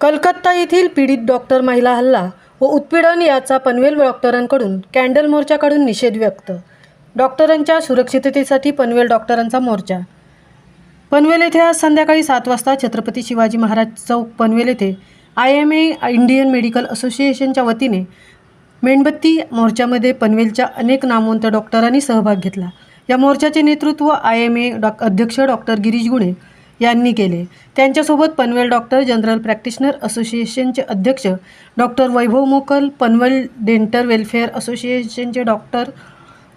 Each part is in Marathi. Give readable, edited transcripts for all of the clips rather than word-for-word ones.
कलकत्ता येथील पीडित डॉक्टर महिला हल्ला व उत्पीडन याचा पनवेल डॉक्टरांकडून कॅन्डल मोर्चा काढून निषेध व्यक्त. डॉक्टरांच्या सुरक्षिततेसाठी पनवेल डॉक्टरांचा मोर्चा. पनवेल येथे आज संध्याकाळी 7 वाजता छत्रपती शिवाजी महाराज चौक पनवेल येथे IMA इंडियन मेडिकल असोसिएशनच्या वतीने मेणबत्ती मोर्चामध्ये पनवेलच्या अनेक नामवंत डॉक्टरांनी सहभाग घेतला. या मोर्चाचे नेतृत्व IMA अध्यक्ष डॉक्टर गिरीश गुणे यांनी केले. त्यांच्यासोबत पनवेल डॉक्टर जनरल प्रॅक्टिशनर असोसिएशनचे अध्यक्ष डॉक्टर वैभव मोकल, पनवेल डेंटल वेलफेअर असोसिएशनचे डॉक्टर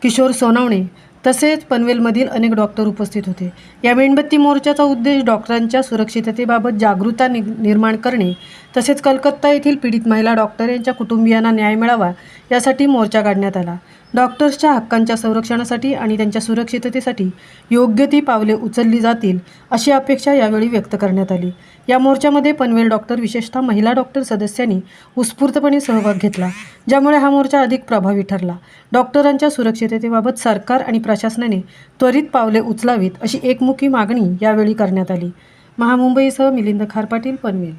किशोर सोनावणे तसेच पनवेलमधील अनेक डॉक्टर उपस्थित होते. या मेणबत्ती मोर्चाचा उद्देश डॉक्टरांच्या सुरक्षिततेबाबत जागरूकता निर्माण करणे तसेच कलकत्ता येथील पीडित महिला डॉक्टर यांच्या कुटुंबियांना न्याय मिळावा यासाठी मोर्चा काढण्यात आला. डॉक्टर्सच्या हक्कांच्या संरक्षणासाठी आणि त्यांच्या सुरक्षिततेसाठी योग्य ती पावले उचलली जातील अशी अपेक्षा यावेळी व्यक्त करण्यात आली. या मोर्चामध्ये पनवेल डॉक्टर विशेषतः महिला डॉक्टर सदस्यांनी उत्स्फूर्तपणे सहभाग घेतला, ज्यामुळे हा मोर्चा अधिक प्रभावी ठरला. डॉक्टरांच्या सुरक्षिततेबाबत सरकार आणि प्रशासनाने त्वरित पावले उचलावीत अशी एकमुखी मागणी यावेळी करण्यात आली. महामुंबईसह मिलिंद खारपाटील, पनवेल.